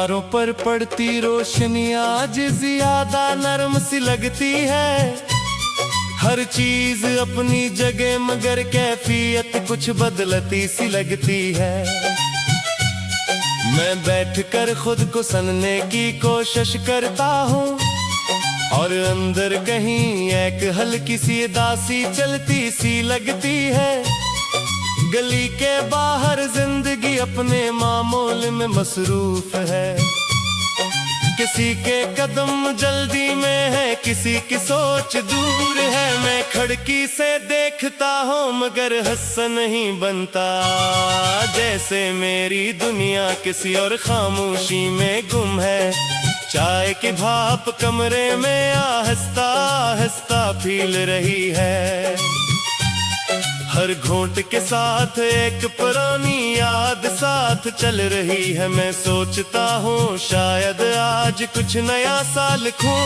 दीवारों पर पड़ती रोशनी आज ज्यादा नरम सी लगती है। हर चीज अपनी जगह मगर कैफियत कुछ बदलती सी लगती है। मैं बैठकर खुद को सुनने की कोशिश करता हूँ और अंदर कहीं एक हल्की सी उदासी चलती सी लगती है। गली के बाहर जिंदगी अपने मामूल में मसरूफ है। किसी के कदम जल्दी में है, किसी की सोच दूर है। मैं खिड़की से देखता हूँ मगर हंस नहीं बनता, जैसे मेरी दुनिया किसी और खामोशी में गुम है। चाय की भाप कमरे में आहिस्ता आहिस्ता फील रही है। हर घूंट के साथ एक पुरानी याद साथ चल रही है। मैं सोचता हूँ शायद आज कुछ नया सा लिखूं,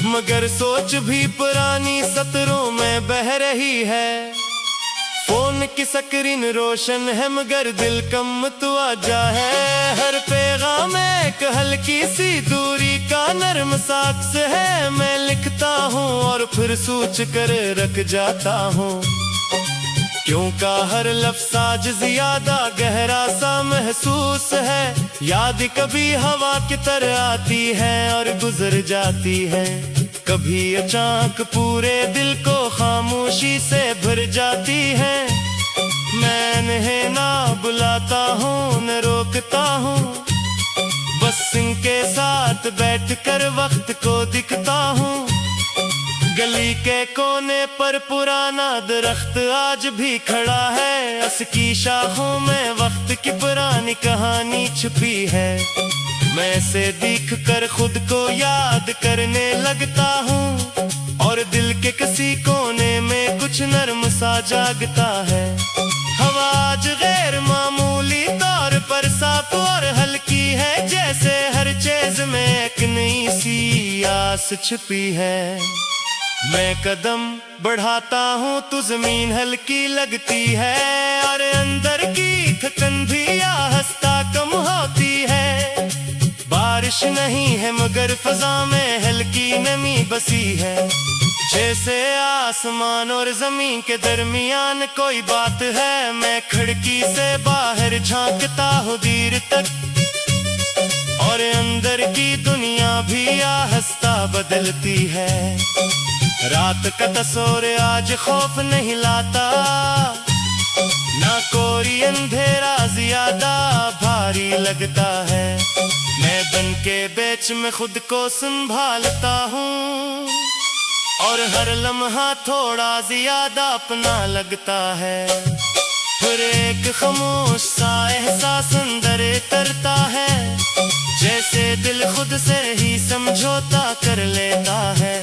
मगर सोच भी पुरानी सतरों में बह रही है। फोन की स्क्रीन रोशन है मगर दिल कम मुतवज्जा है। हर पैगाम एक हल्की सी दूरी का नरम साक्ष है। मैं लिखता हूँ और फिर सोच कर रख जाता हूँ, क्यों का हर लफ्ज़ आज ज्यादा गहरा सा महसूस है। याद कभी हवा की तरह आती है और गुजर जाती है। कभी अचानक पूरे दिल को खामोशी से भर जाती है। मैं इन्हें ना बुलाता हूँ न रोकता हूँ, बस इनके साथ बैठकर वक्त को दिखता हूँ। गली के कोने पर पुराना दरख्त आज भी खड़ा है। उसकी शाखों में वक्त की पुरानी कहानी छुपी है। मैं इसे देख कर खुद को याद करने लगता हूँ और दिल के किसी कोने में कुछ नरम सा जागता है। हवा आज गैर मामूली तौर पर साफ और हल्की है, जैसे हर चीज में एक नई सी आस छुपी है। मैं कदम बढ़ाता हूँ तो जमीन हल्की लगती है और अंदर की थकन भी आहिस्ता कम होती है। बारिश नहीं है मगर फजा में हल्की नमी बसी है, जैसे आसमान और जमीन के दरमियान कोई बात है। मैं खिड़की से बाहर झांकता हूँ देर तक और अंदर की दुनिया भी आहिस्ता बदलती है। रात का तस्वीर आज खौफ नहीं लाता, ना कोई अंधेरा ज्यादा भारी लगता है। मैं बन के बीच में खुद को संभालता हूँ और हर लम्हा थोड़ा ज्यादा अपना लगता है। फिर एक खामोश सा एहसास अंदर तरता है, जैसे दिल खुद से ही समझौता कर लेता है।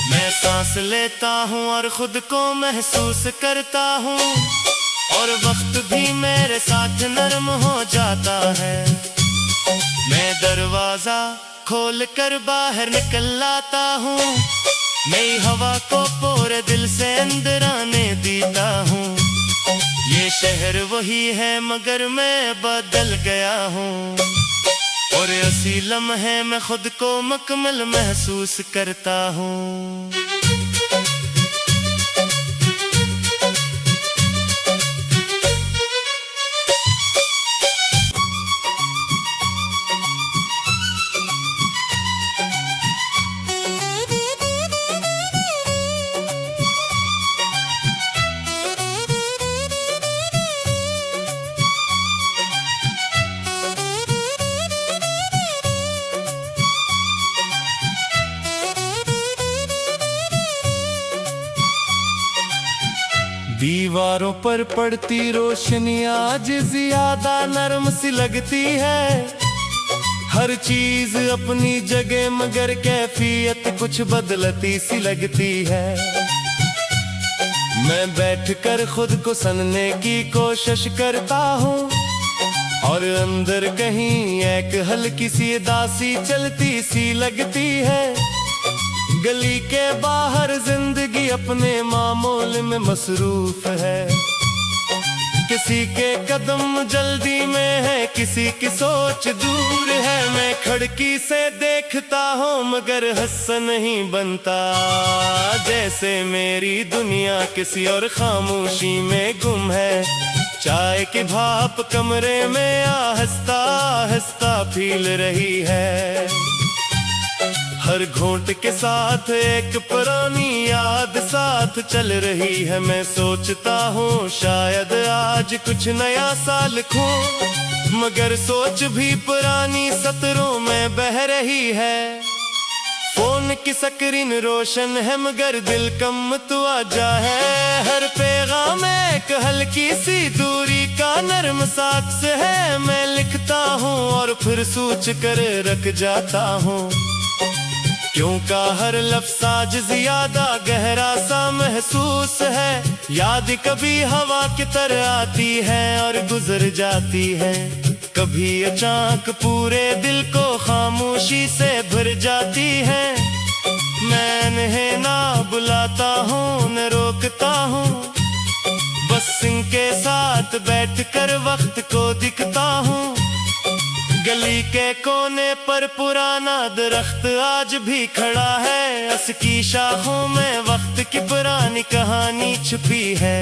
मैं सांस लेता हूँ और खुद को महसूस करता हूँ और वक्त भी मेरे साथ नरम हो जाता है। मैं दरवाजा खोल कर बाहर निकल आता हूँ, नई हवा को पूरे दिल से अंदर आने देता हूँ। ये शहर वही है मगर मैं बदल गया हूँ और इसी लम्हे में खुद को मुकम्मल महसूस करता हूँ। दीवारों पर पड़ती रोशनी आज ज्यादा नरम सी लगती है। हर चीज अपनी जगह मगर कैफियत कुछ बदलती सी लगती है। मैं बैठकर खुद को सुनने की कोशिश करता हूँ और अंदर कहीं एक हल्की सी उदासी चलती सी लगती है। गली के बाहर जिंदगी अपने मामूल में मसरूफ है। किसी के कदम जल्दी में है, किसी की सोच दूर है। मैं खिड़की से देखता हूँ मगर हंस नहीं बनता, जैसे मेरी दुनिया किसी और खामोशी में गुम है। चाय की भाप कमरे में आहिस्ता आहिस्ता फील रही है। हर घोंट के साथ एक पुरानी याद साथ चल रही है। मैं सोचता हूँ शायद आज कुछ नया सा लिखूं, मगर सोच भी पुरानी सतरों में बह रही है। फोन की स्क्रीन रोशन है मगर दिल कम तो आजा है। हर पैगाम एक हल्की सी दूरी का नर्म साक्ष है। मैं लिखता हूँ और फिर सोच कर रख जाता हूँ, क्यों का हर लफ्ज़ आज ज्यादा गहरा सा महसूस है। याद कभी हवा की तरह आती है और गुजर जाती है, कभी अचानक पूरे दिल को खामोशी से भर जाती है। मैं इन्हें ना बुलाता हूँ न रोकता हूँ, बस इनके साथ बैठकर वक्त को दिखता हूँ। गली के कोने पर पुराना दरख्त आज भी खड़ा है, उसकी शाखों में वक्त की पुरानी कहानी छुपी है।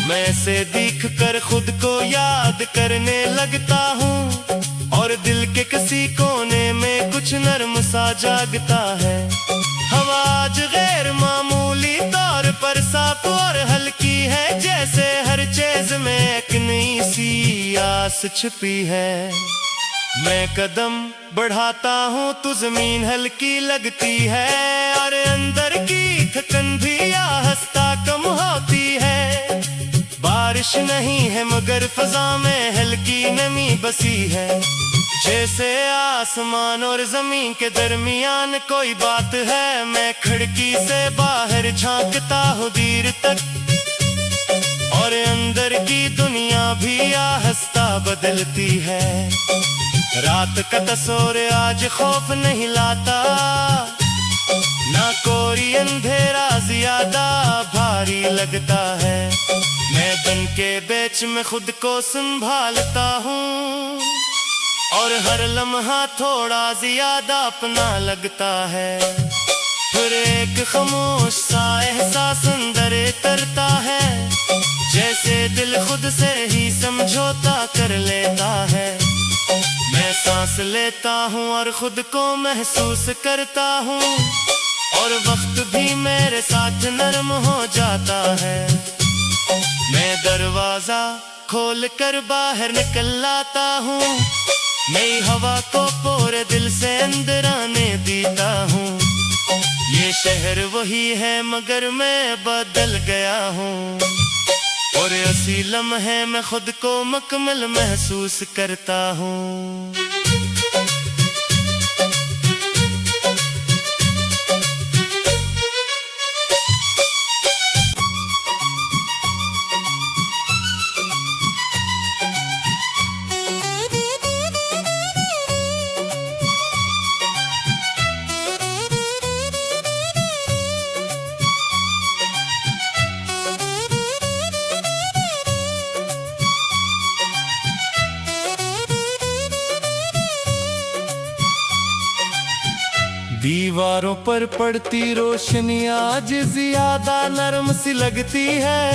मैं से देख कर खुद को याद करने लगता हूँ और दिल के किसी कोने में कुछ नर्म सा जागता है। हवा आज गैर मामूली तौर पर साफ और हल्की है, जैसे हर चीज में एक नई सी आस छुपी है। मैं कदम बढ़ाता हूँ तो जमीन हल्की लगती है और अंदर की थकन भी आहिस्ता कम होती है। बारिश नहीं है मगर फजा में हल्की नमी बसी है, जैसे आसमान और जमीन के दरमियान कोई बात है। मैं खिड़की से बाहर झांकता हूँ देर तक और अंदर की दुनिया भी आहिस्ता बदलती है। रात का तस्वीर आज खौफ नहीं लाता, ना कोई अंधेरा ज्यादा भारी लगता है। मैं दिन के बीच में खुद को संभालता हूँ और हर लम्हा थोड़ा ज्यादा अपना लगता है। फिर एक खामोश सा एहसास अंदर तरता है, जैसे दिल खुद से ही समझौता कर लेता है। मैं सांस लेता हूँ और खुद को महसूस करता हूँ और वक्त भी मेरे साथ नरम हो जाता है। मैं दरवाजा खोल कर बाहर निकल आता हूँ, नई हवा को पूरे दिल से अंदर आने देता हूँ। ये शहर वही है मगर मैं बदल गया हूँ और ऐसी लम्हे में खुद को मुकम्मल महसूस करता हूँ। दीवारों पर पड़ती रोशनी आज ज्यादा नरम सी लगती है।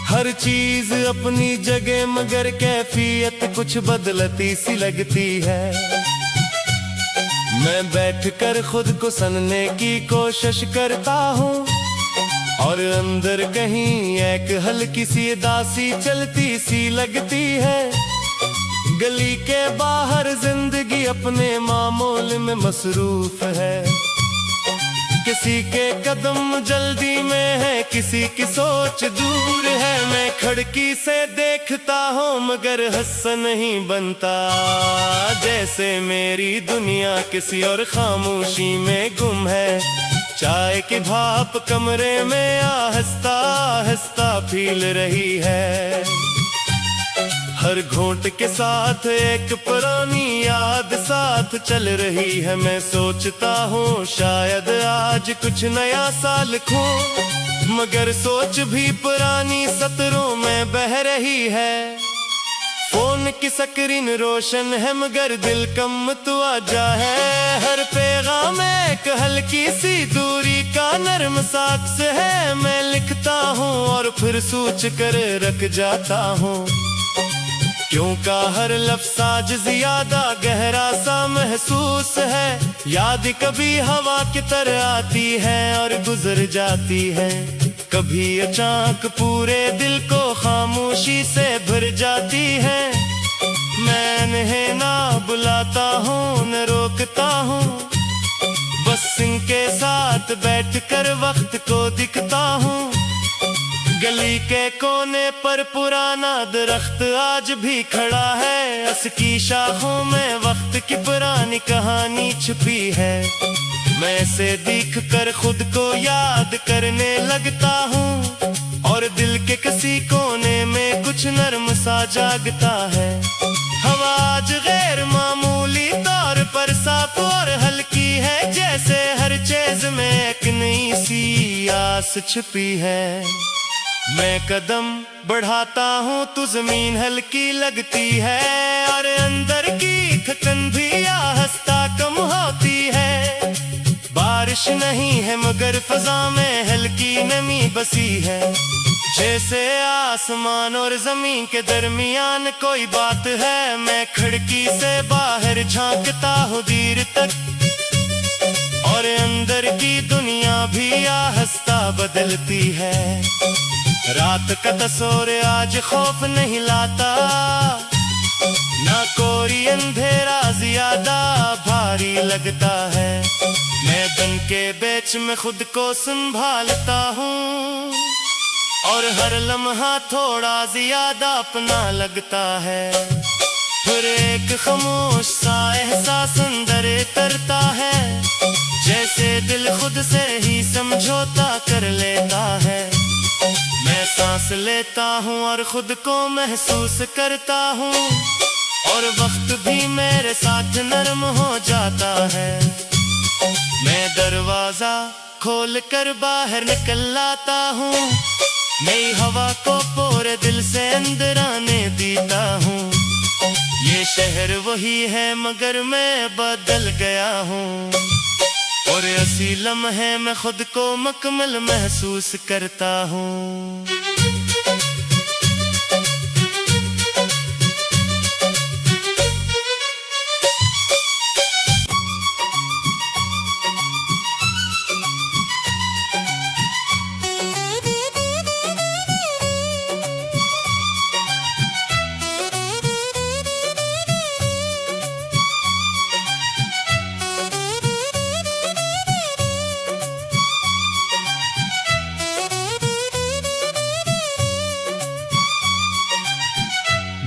हर चीज अपनी जगह मगर कैफियत कुछ बदलती सी लगती है। मैं बैठकर खुद को सुनने की कोशिश करता हूँ और अंदर कहीं एक हल्की सी उदासी चलती सी लगती है। गली के बाहर जिंदगी अपने मामूल में मसरूफ है, किसी के कदम जल्दी में है, किसी की सोच दूर है। मैं खिड़की से देखता हूँ मगर हंस नहीं बनता, जैसे मेरी दुनिया किसी और खामोशी में गुम है। चाय की भाप कमरे में आहिस्ता आहिस्ता फील रही है। हर घोंट के साथ एक पुरानी याद साथ चल रही है। मैं सोचता हूँ शायद आज कुछ नया सा लिखूं, मगर सोच भी पुरानी सतरों में बह रही है। फोन की स्क्रीन रोशन है मगर दिल कम तो आजा है। हर पैगाम एक हल्की सी दूरी का नर्म साक्ष है। मैं लिखता हूँ और फिर सोच कर रख जाता हूँ, क्यों का हर लफ्ज़ आज ज्यादा गहरा सा महसूस है। याद कभी हवा की तरह आती है और गुजर जाती है, कभी अचानक पूरे दिल को खामोशी से भर जाती है। मैं इन्हें ना बुलाता हूँ न रोकता हूँ, बस इनके साथ बैठकर वक्त को दिखता हूँ। गली के कोने पर पुराना दरख्त आज भी खड़ा है, उसकी शाखों में वक्त की पुरानी कहानी छुपी है। मैं से देख कर खुद को याद करने लगता हूँ और दिल के किसी कोने में कुछ नर्म सा जागता है। हवा आज गैर मामूली तौर पर साफ और हल्की है, जैसे हर चीज में एक नई सी आस छुपी है। मैं कदम बढ़ाता हूँ तो जमीन हल्की लगती है और अंदर की थकन भी आहिस्ता कम होती है। बारिश नहीं है मगर फजा में हल्की नमी बसी है, जैसे आसमान और जमीन के दरमियान कोई बात है। मैं खिड़की से बाहर झांकता हूँ देर तक और अंदर की दुनिया भी आहिस्ता बदलती है। रात का तस्वीर आज खौफ नहीं लाता, ना कोई अंधेरा ज्यादा भारी लगता है। मैं दिन के बीच में खुद को संभालता हूँ और हर लम्हा थोड़ा ज्यादा अपना लगता है। फिर एक खामोश सा एहसास अंदर तरता है, जैसे दिल खुद से ही समझौता कर लेता है। मैं सांस लेता हूँ और खुद को महसूस करता हूँ और वक्त भी मेरे साथ नरम हो जाता है। मैं दरवाजा खोल कर बाहर निकल आता हूँ, नई हवा को पूरे दिल से अंदर आने देता हूँ। ये शहर वही है मगर मैं बदल गया हूँ और ऐसी लम्हे में खुद को मुकम्मल महसूस करता हूँ।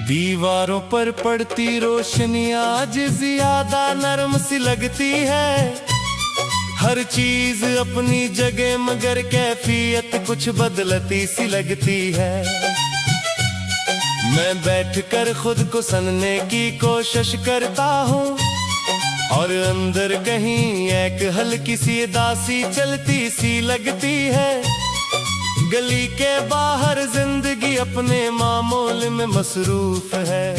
दीवारों पर पड़ती रोशनी आज ज्यादा नरम सी लगती है। हर चीज अपनी जगह मगर कैफियत कुछ बदलती सी लगती है। मैं बैठकर खुद को सुनने की कोशिश करता हूँ और अंदर कहीं एक हल्की सी उदासी चलती सी लगती है। गली के बाहर जिंदगी अपने मामूल में मसरूफ है,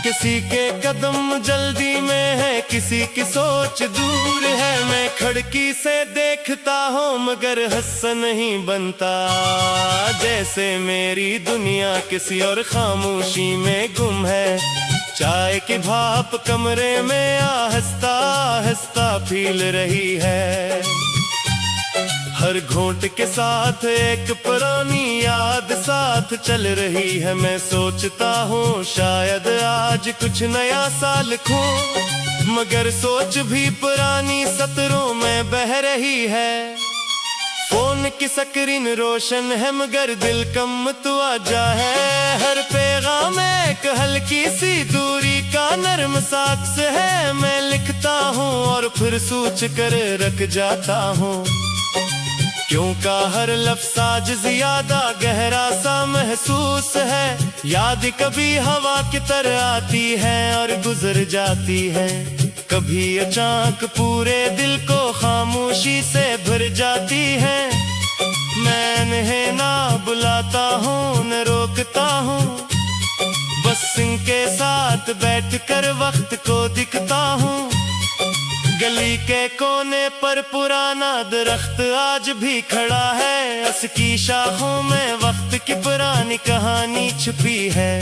किसी के कदम जल्दी में है, किसी की सोच दूर है। मैं खिड़की से देखता हूँ मगर हंस नहीं बनता, जैसे मेरी दुनिया किसी और खामोशी में गुम है। चाय की भाप कमरे में आहिस्ता आहिस्ता फील रही है। हर घोंट के साथ एक पुरानी याद साथ चल रही है। मैं सोचता हूँ शायद आज कुछ नया सा लिखूं, मगर सोच भी पुरानी सतरों में बह रही है। फोन की स्क्रीन रोशन है मगर दिल कम तो आजा है। हर पैगाम एक हल्की सी दूरी का नर्म साक्ष है। मैं लिखता हूँ और फिर सोच कर रख जाता हूँ, क्यों का हर लफ्ज़ आज ज्यादा गहरा सा महसूस है। याद कभी हवा की तरह आती है और गुजर जाती है, कभी अचानक पूरे दिल को खामोशी से भर जाती है। मैं इन्हें ना बुलाता हूँ न रोकता हूँ, बस इनके साथ बैठकर वक्त को दिखता हूँ। गली के कोने पर पुराना दरख्त आज भी खड़ा है, उसकी शाखों में वक्त की पुरानी कहानी छुपी है।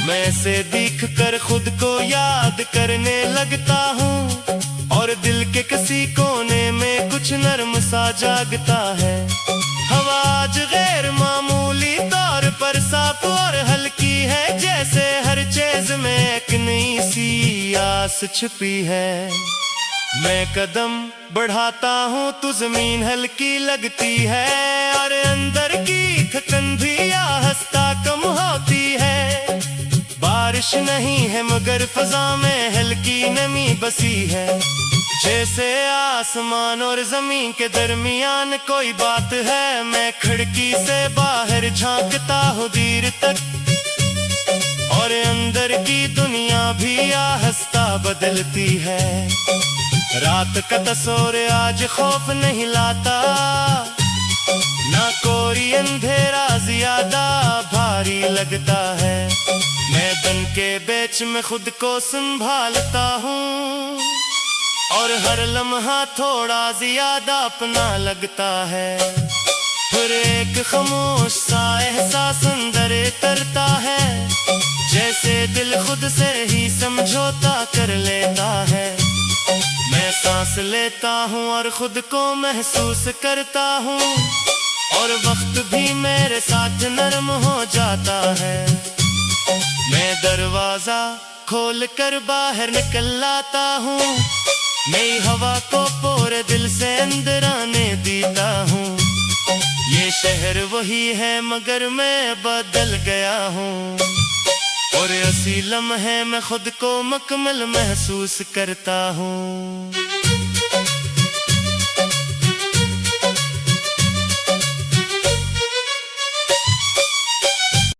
मैं से दिख कर खुद को याद करने लगता हूँ और दिल के किसी कोने में कुछ नर्म सा जागता है। हवा आज गैर मामूली तौर पर साफ और हल्की है, जैसे हर चीज में एक नई सी आस छुपी है। मैं कदम बढ़ाता हूँ तो जमीन हल्की लगती है और अंदर की थकन भी आहिस्ता कम होती है। बारिश नहीं है मगर फजा में हल्की नमी बसी है, जैसे आसमान और जमीन के दरमियान कोई बात है। मैं खिड़की से बाहर झांकता हूँ देर तक और अंदर की दुनिया भी आहिस्ता बदलती है। रात का तस्वीर आज खौफ नहीं लाता, ना कोई अंधेरा ज्यादा भारी लगता है। मैं दिन के बीच में खुद को संभालता हूँ और हर लम्हा थोड़ा ज्यादा अपना लगता है। फिर एक खामोश सा एहसास अंदर तरता है, जैसे दिल खुद से ही समझौता कर लेता है। मैं सांस लेता हूँ और खुद को महसूस करता हूँ और वक्त भी मेरे साथ नरम हो जाता है। मैं दरवाजा खोल कर बाहर निकल आता हूँ, नई हवा को पूरे दिल से अंदर आने देता हूँ। ये शहर वही है मगर मैं बदल गया हूँ और इसी लम्हे में खुद को मुकम्मल महसूस करता हूँ।